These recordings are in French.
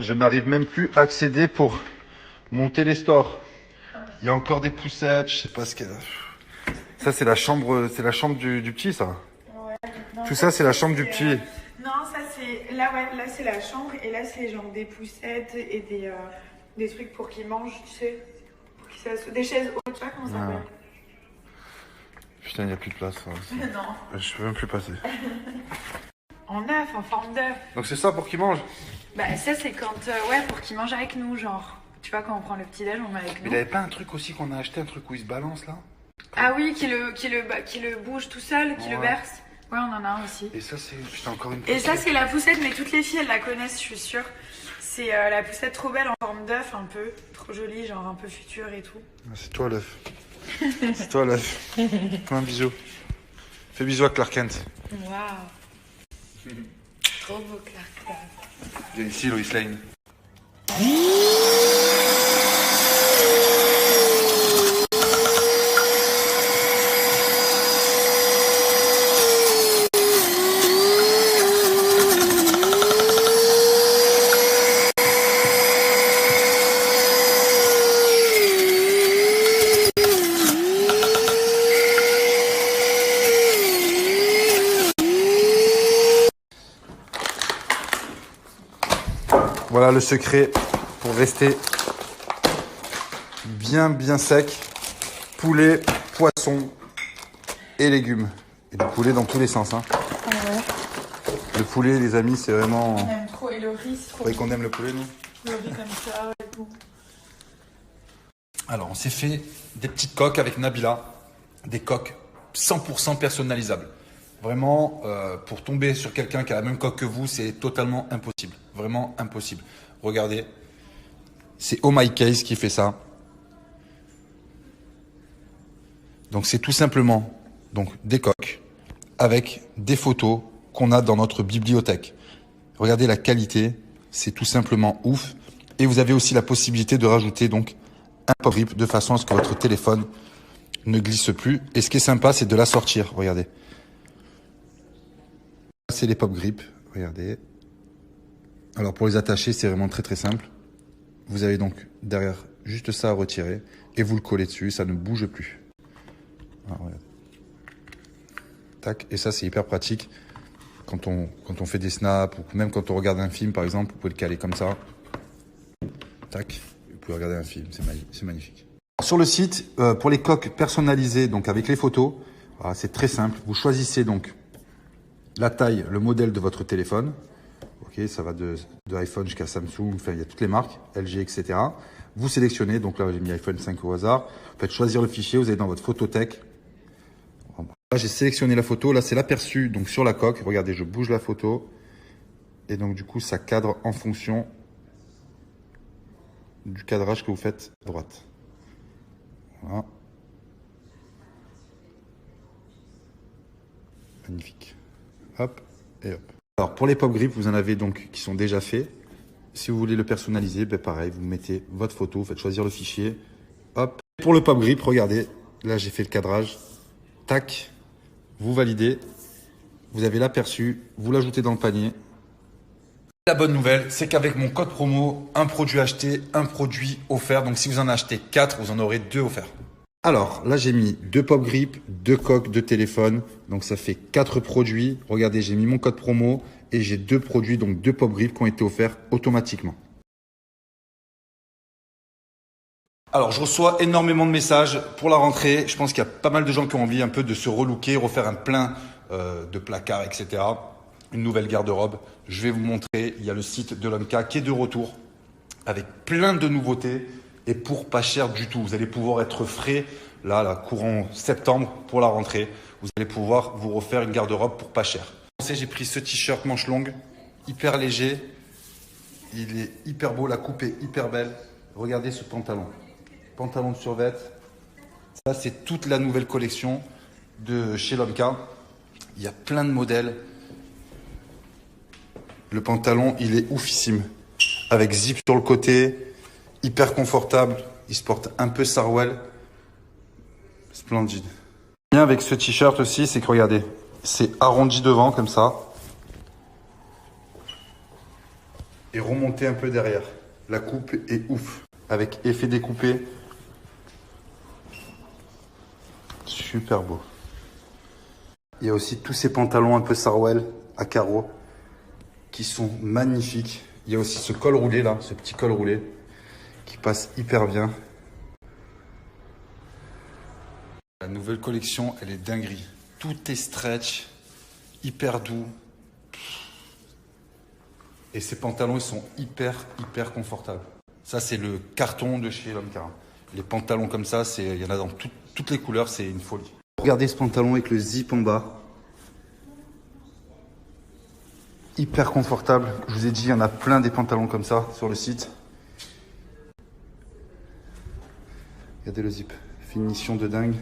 Je n'arrive même plus à accéder pour monter les stores. Il y a encore des poussettes, je sais pas ce qu'elle a. Ça c'est la chambre du petit ça. Ouais. Non, Tout ça c'est la chambre du petit. Non, ça c'est là ouais, là c'est la chambre et là c'est genre des poussettes et des trucs pour qu'ils mangent, tu sais, pour qu'ils s'assoient. Des chaises hautes, tu vois comment ça s'appelle. Putain, il n'y a plus de place. Non. Je peux même plus passer. En œuf, en forme d'œuf. Donc c'est ça pour qu'ils mangent. Bah ça c'est quand ouais pour qu'ils mangent avec nous genre. Tu vois quand on prend le petit déj on met avec Mais nous. il avait pas un truc aussi qu'on a acheté, un truc où il se balance là. Ah oui qui le bouge tout seul, qui le berce. Ouais on en a un aussi. Et ça c'est putain encore une. Et ça c'est la poussette mais toutes les filles elles la connaissent je suis sûre. C'est la poussette trop belle en forme d'œuf un peu, trop jolie genre un peu future et tout. C'est toi l'œuf. C'est toi l'œuf. Fais un bisou. Fais bisou à Clark Kent. Waouh. Trop beau Clark Kent. Viens ici Lois Lane. Voilà le secret pour rester bien sec. Poulet, poisson et légumes. Et du poulet dans tous les sens. Hein. Ah ouais. Le poulet, les amis, c'est vraiment... On aime trop. Et le riz, c'est trop. Vous voyez qu'on aime le poulet, nous? Le riz comme ça et tout. Alors, on s'est fait des petites coques avec Nabila. Des coques 100% personnalisables. Vraiment, pour tomber sur quelqu'un qui a la même coque que vous, c'est totalement impossible. Vraiment impossible. Regardez, c'est Oh My Case qui fait ça. Donc c'est tout simplement donc, des coques avec des photos qu'on a dans notre bibliothèque. Regardez la qualité, c'est tout simplement ouf. Et vous avez aussi la possibilité de rajouter donc un pop grip de façon à ce que votre téléphone ne glisse plus. Et ce qui est sympa, c'est de la sortir. Regardez. C'est les pop grips. Regardez. Alors pour les attacher, c'est vraiment très simple. Vous avez donc derrière juste ça à retirer et vous le collez dessus, ça ne bouge plus. Alors, regardez. Tac, et ça c'est hyper pratique quand on fait des snaps ou même quand on regarde un film par exemple, vous pouvez le caler comme ça. Tac, vous pouvez regarder un film, c'est magnifique. Sur le site, pour les coques personnalisées, donc avec les photos, voilà, c'est très simple. Vous choisissez donc la taille, le modèle de votre téléphone. Ok, ça va de iPhone jusqu'à Samsung, enfin il y a toutes les marques, LG, etc. Vous sélectionnez, donc là j'ai mis iPhone 5 au hasard. Vous faites choisir le fichier, vous allez dans votre photothèque. Là j'ai sélectionné la photo, là c'est l'aperçu donc sur la coque. Regardez, je bouge la photo et donc du coup ça cadre en fonction du cadrage que vous faites à droite. Voilà. Magnifique. Hop et hop. Alors pour les pop grips, vous en avez donc qui sont déjà faits. Si vous voulez le personnaliser, ben pareil, vous mettez votre photo, vous faites choisir le fichier. Hop. Pour le pop grip, regardez, là j'ai fait le cadrage. Tac, vous validez. Vous avez l'aperçu, vous l'ajoutez dans le panier. La bonne nouvelle, c'est qu'avec mon code promo, un produit acheté, un produit offert. Donc si vous en achetez 4, vous en aurez 2 offerts. Alors là, j'ai mis 2 pop grip, 2 coques, 2 téléphones. Donc ça fait 4 produits. Regardez, j'ai mis mon code promo et j'ai 2 produits, donc 2 pop grip qui ont été offerts automatiquement. Alors, je reçois énormément de messages pour la rentrée. Je pense qu'il y a pas mal de gens qui ont envie un peu de se relooker, refaire un plein de placards, etc. Une nouvelle garde-robe. Je vais vous montrer. Il y a le site de l'OMK qui est de retour avec plein de nouveautés et pour pas cher du tout. Vous allez pouvoir être frais là, courant septembre pour la rentrée. Vous allez pouvoir vous refaire une garde-robe pour pas cher. J'ai pris ce t-shirt manche longue, hyper léger. Il est hyper beau, la coupe est hyper belle. Regardez ce pantalon. Pantalon de survêt. Ça, c'est toute la nouvelle collection de chez l'OMK. Il y a plein de modèles. Le pantalon, il est oufissime. Avec zip sur le côté, hyper confortable. Il se porte un peu Sarwell. Splendide. Bien avec ce t-shirt aussi, c'est que regardez, c'est arrondi devant comme ça. Et remonté un peu derrière. La coupe est ouf. Avec effet découpé. Super beau. Il y a aussi tous ces pantalons un peu Sarwell à carreaux qui sont magnifiques. Il y a aussi ce col roulé là, ce petit col roulé qui passe hyper bien. La nouvelle collection, elle est dinguerie. Tout est stretch, hyper doux. Et ces pantalons, ils sont hyper confortables. Ça, c'est le carton de chez Lomka. Les pantalons comme ça, il y en a dans toutes les couleurs, c'est une folie. Regardez ce pantalon avec le zip en bas. Hyper confortable. Je vous ai dit, il y en a plein des pantalons comme ça sur le site. Regardez le zip. Finition de dingue.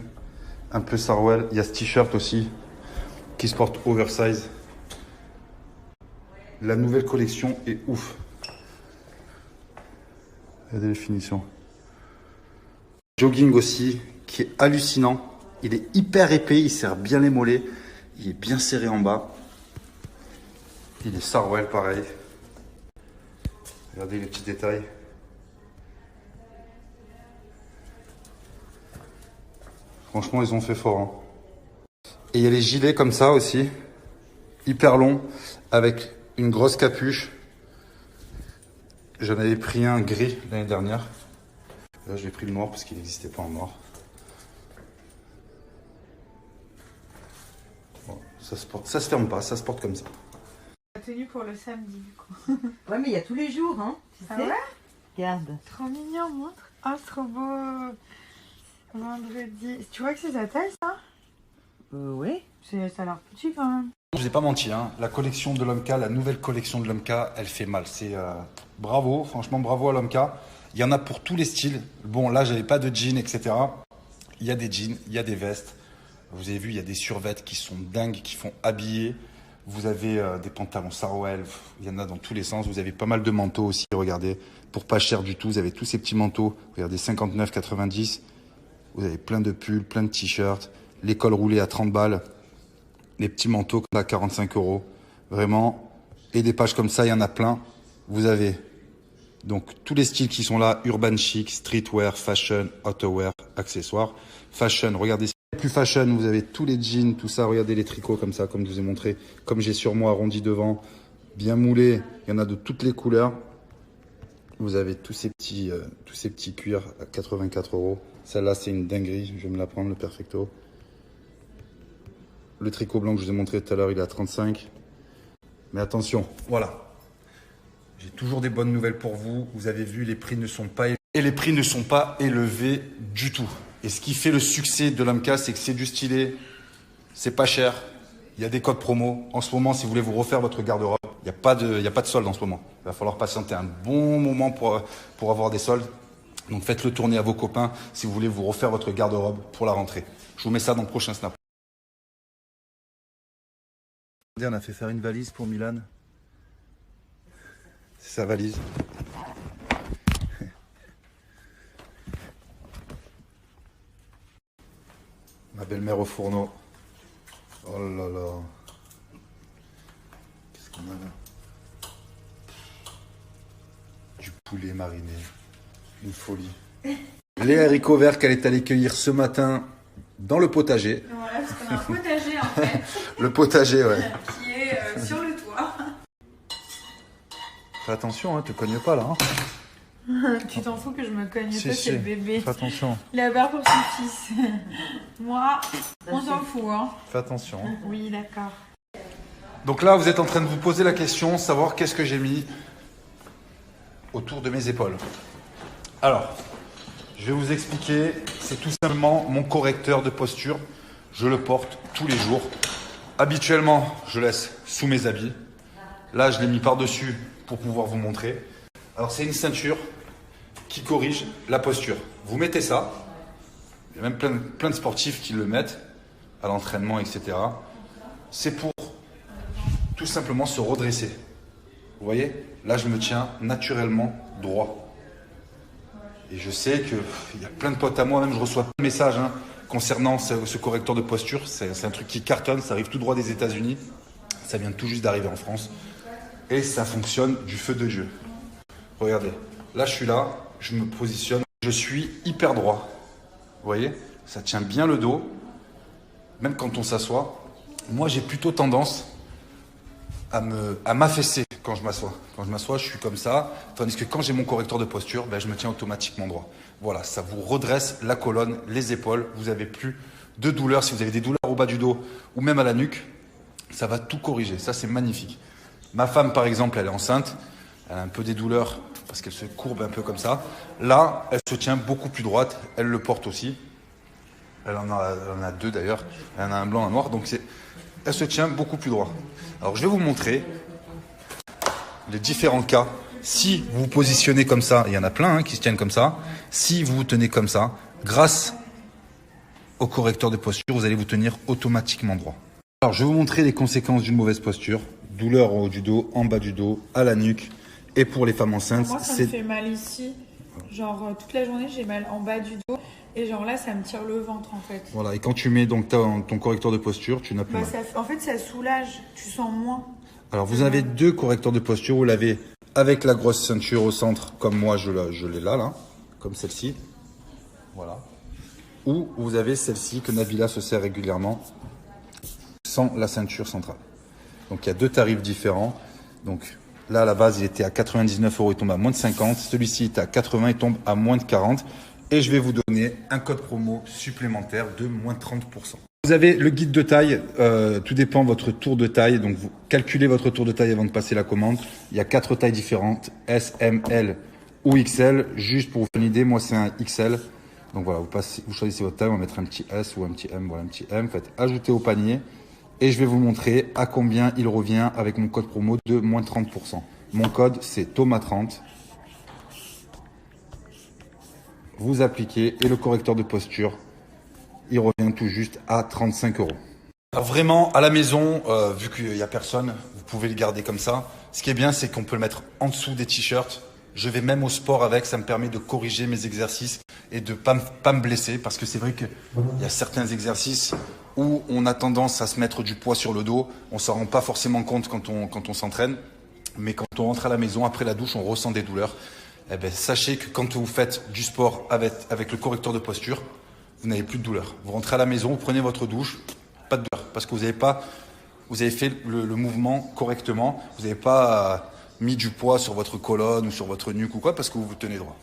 Un peu Sarwell. Il y a ce t-shirt aussi qui se porte oversize. La nouvelle collection est ouf. Regardez les finitions. Jogging aussi, qui est hallucinant. Il est hyper épais, il serre bien les mollets. Il est bien serré en bas. Il est Sarwell pareil. Regardez les petits détails. Franchement, ils ont fait fort. Hein. Et il y a les gilets comme ça aussi. Hyper longs, avec une grosse capuche. J'en avais pris un gris l'année dernière. Là, j'ai pris le noir parce qu'il n'existait pas en noir. Bon, ça se ferme pas, ça se porte comme ça. La tenue pour le samedi, du coup. Ouais, mais il y a tous les jours, hein. Tu sais. Ouais. Regarde. Trop mignon, montre. Oh, c'est trop beau. Vendredi. Tu vois que c'est sa taille, ça? Oui. Ça a l'air petit quand même. Je vous ai pas menti, hein. La collection de Lomka, la nouvelle collection de Lomka, elle fait mal. C'est bravo, franchement bravo à Lomka. Il y en a pour tous les styles. Bon, là, j'avais pas de jeans, etc. Il y a des jeans, il y a des vestes. Vous avez vu, il y a des survêtements qui sont dingues, qui font habiller. Vous avez des pantalons Sarwell, il y en a dans tous les sens. Vous avez pas mal de manteaux aussi, regardez. Pour pas cher du tout, vous avez tous ces petits manteaux. Regardez, 59,90. Vous avez plein de pulls, plein de t-shirts. Les cols roulés à 30 balles. Les petits manteaux à 45 €. Vraiment. Et des pages comme ça, il y en a plein. Vous avez donc tous les styles qui sont là. Urban chic, streetwear, fashion, outerwear, accessoires. Fashion, regardez. Plus fashion, vous avez tous les jeans, tout ça. Regardez les tricots comme ça, comme je vous ai montré. Comme j'ai sur moi, arrondi devant. Bien moulé. Il y en a de toutes les couleurs. Vous avez tous ces petits cuirs à 84 €. Celle-là, c'est une dinguerie. Je vais me la prendre, le Perfecto. Le tricot blanc que je vous ai montré tout à l'heure, il est à 35. Mais attention, voilà. J'ai toujours des bonnes nouvelles pour vous. Vous avez vu, les prix ne sont pas élevés. Et les prix ne sont pas élevés du tout. Et ce qui fait le succès de Lomka, c'est que c'est du stylé. C'est pas cher. Il y a des codes promo. En ce moment, si vous voulez vous refaire votre garde-robe, il n'y a pas de solde en ce moment. Il va falloir patienter un bon moment pour avoir des soldes. Donc faites-le tourner à vos copains si vous voulez vous refaire votre garde-robe pour la rentrée. Je vous mets ça dans le prochain snap. On a fait faire une valise pour Milan. C'est sa valise. Ma belle-mère au fourneau. Oh là là. Qu'est-ce qu'on a là? Du poulet mariné. Une folie. Les haricots verts qu'elle est allée cueillir ce matin dans le potager. Voilà, parce qu'on a un potager en fait. Le potager, ouais. Qui est sur le toit. Fais attention, hein, te cogne pas là. Hein. Tu t'en fous que je me cogne Si, pas, si. c'est le bébé. Fais attention. Il a peur pour son fils. Moi, on s'en fout, hein. Fais attention. Oui, d'accord. Donc là, vous êtes en train de vous poser la question, savoir qu'est-ce que j'ai mis autour de mes épaules. Alors, je vais vous expliquer. C'est tout simplement mon correcteur de posture. Je le porte tous les jours. Habituellement, je laisse sous mes habits. Là, je l'ai mis par-dessus pour pouvoir vous montrer. Alors, c'est une ceinture qui corrige la posture. Vous mettez ça. Il y a même plein de sportifs qui le mettent à l'entraînement, etc. C'est pour tout simplement se redresser. Vous voyez? Là, je me tiens naturellement droit. Et je sais qu'il y a plein de potes à moi, même je reçois plein de messages concernant ce correcteur de posture. C'est un truc qui cartonne, ça arrive tout droit des États-Unis. Ça vient tout juste d'arriver en France. Et ça fonctionne du feu de Dieu. Regardez, là je suis là, je me positionne, je suis hyper droit. Vous voyez, ça tient bien le dos, même quand on s'assoit. Moi j'ai plutôt tendance à m'affaisser quand je m'assois. Quand je m'assois, je suis comme ça, tandis que quand j'ai mon correcteur de posture, ben, je me tiens automatiquement droit. Voilà, ça vous redresse la colonne, les épaules, vous n'avez plus de douleurs. Si vous avez des douleurs au bas du dos ou même à la nuque, ça va tout corriger, ça c'est magnifique. Ma femme par exemple, elle est enceinte, elle a un peu des douleurs parce qu'elle se courbe un peu comme ça. Là, elle se tient beaucoup plus droite, elle le porte aussi. Elle en a deux d'ailleurs, elle en a un blanc, un noir, donc elle se tient beaucoup plus droit. Alors je vais vous montrer les différents cas. Si vous vous positionnez comme ça, il y en a plein qui se tiennent comme ça. Si vous vous tenez comme ça, grâce au correcteur de posture, vous allez vous tenir automatiquement droit. Alors je vais vous montrer les conséquences d'une mauvaise posture. Douleur en haut du dos, en bas du dos, à la nuque. Et pour les femmes enceintes, moi, ça me fait mal ici. Genre, toute la journée, j'ai mal en bas du dos. Et genre là, ça me tire le ventre, en fait. Voilà, et quand tu mets donc ton correcteur de posture, tu n'as plus mal. En fait, ça soulage. Tu sens moins. Alors, vous avez deux correcteurs de posture. Vous l'avez avec la grosse ceinture au centre, comme moi, je l'ai là, comme celle-ci. Voilà. Ou vous avez celle-ci que Nabila se sert régulièrement, sans la ceinture centrale. Donc, il y a deux tarifs différents. Donc, là, à la base, il était à 99 €, il tombe à moins de 50. Celui-ci est à 80, il tombe à moins de 40. Et je vais vous donner un code promo supplémentaire de moins 30%. Vous avez le guide de taille, tout dépend de votre tour de taille. Donc, vous calculez votre tour de taille avant de passer la commande. Il y a 4 tailles différentes, S, M, L ou XL. Juste pour vous faire une idée, moi, c'est un XL. Donc, voilà, vous choisissez votre taille. On va mettre un petit S ou un petit M. Voilà, un petit M. Faites ajouter au panier. Et je vais vous montrer à combien il revient avec mon code promo de moins 30%. Mon code, c'est Thomas30. Vous appliquez et le correcteur de posture, il revient tout juste à 35 €. Alors vraiment, à la maison, vu qu'il n'y a personne, vous pouvez le garder comme ça. Ce qui est bien, c'est qu'on peut le mettre en dessous des t-shirts. Je vais même au sport avec, ça me permet de corriger mes exercices et de pas me blesser. Parce que c'est vrai qu'il y a certains exercices où on a tendance à se mettre du poids sur le dos. On ne s'en rend pas forcément compte quand on s'entraîne. Mais quand on rentre à la maison, après la douche, on ressent des douleurs. Eh bien, sachez que quand vous faites du sport avec le correcteur de posture, vous n'avez plus de douleur. Vous rentrez à la maison, vous prenez votre douche, pas de douleur. Parce que vous avez fait le mouvement correctement. Vous n'avez pas mis du poids sur votre colonne ou sur votre nuque ou quoi, parce que vous vous tenez droit.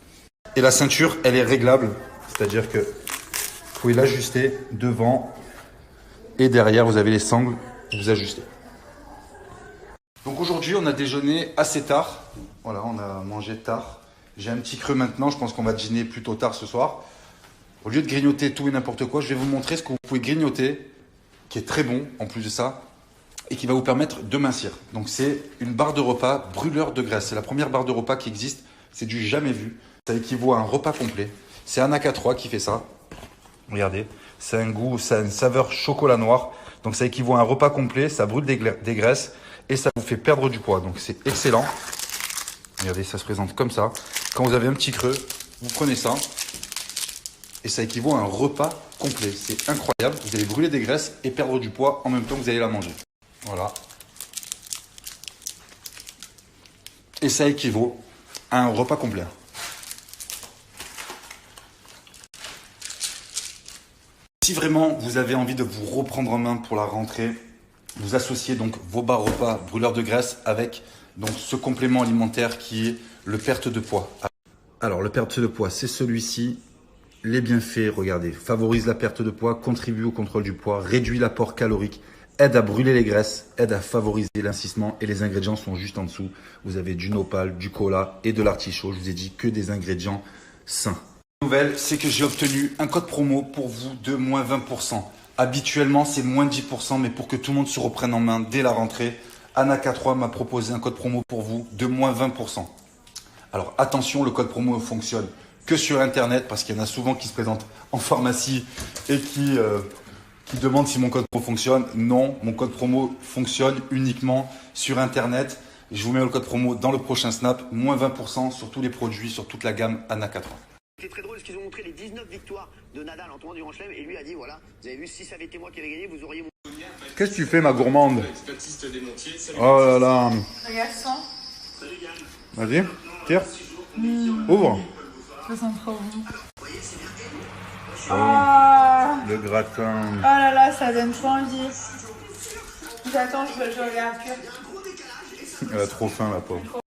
Et la ceinture, elle est réglable. C'est-à-dire que vous pouvez l'ajuster devant et derrière, vous avez les sangles, vous ajustez. Donc aujourd'hui, on a déjeuné assez tard. Voilà, on a mangé tard. J'ai un petit creux maintenant, je pense qu'on va dîner plutôt tard ce soir. Au lieu de grignoter tout et n'importe quoi, je vais vous montrer ce que vous pouvez grignoter, qui est très bon en plus de ça, et qui va vous permettre de mincir. Donc c'est une barre de repas brûleur de graisse. C'est la première barre de repas qui existe, c'est du jamais vu. Ça équivaut à un repas complet. C'est Anaka 3 qui fait ça. Regardez, c'est un goût, c'est une saveur chocolat noir. Donc ça équivaut à un repas complet, ça brûle des graisses et ça vous fait perdre du poids. Donc c'est excellent. Regardez, ça se présente comme ça. Quand vous avez un petit creux, vous prenez ça et ça équivaut à un repas complet. C'est incroyable. Vous allez brûler des graisses et perdre du poids en même temps que vous allez la manger. Voilà. Et ça équivaut à un repas complet. Si vraiment vous avez envie de vous reprendre en main pour la rentrée, vous associez donc vos barres repas brûleurs de graisse avec donc ce complément alimentaire qui est le perte de poids. Alors le perte de poids, c'est celui-ci. Les bienfaits, regardez, favorise la perte de poids, contribue au contrôle du poids, réduit l'apport calorique, aide à brûler les graisses, aide à favoriser l'incissement et les ingrédients sont juste en dessous. Vous avez du nopal, du cola et de l'artichaut. Je vous ai dit que des ingrédients sains. La nouvelle, c'est que j'ai obtenu un code promo pour vous de moins 20%. Habituellement, c'est moins 10%, mais pour que tout le monde se reprenne en main dès la rentrée, Anaka 3 m'a proposé un code promo pour vous de moins 20%. Alors attention, le code promo fonctionne que sur Internet parce qu'il y en a souvent qui se présentent en pharmacie et qui demandent si mon code promo fonctionne. Non, mon code promo fonctionne uniquement sur Internet. Je vous mets le code promo dans le prochain Snap, moins 20% sur tous les produits, sur toute la gamme Anaka 3. C'était très drôle parce qu'ils ont montré les 19 victoires de Nadal en tournoi du Grand Chelem et lui a dit voilà, vous avez vu, si ça avait été moi qui avais gagné, vous auriez mon... Qu'est-ce que tu fais, ma gourmande? Oh là là. Regarde ça. Vas-y, tire. Ouvre. Ça sent trop bon. Le gratin. Oh là là, ça donne trop envie. J'attends, je regarde plus. Elle a trop faim, la pauvre.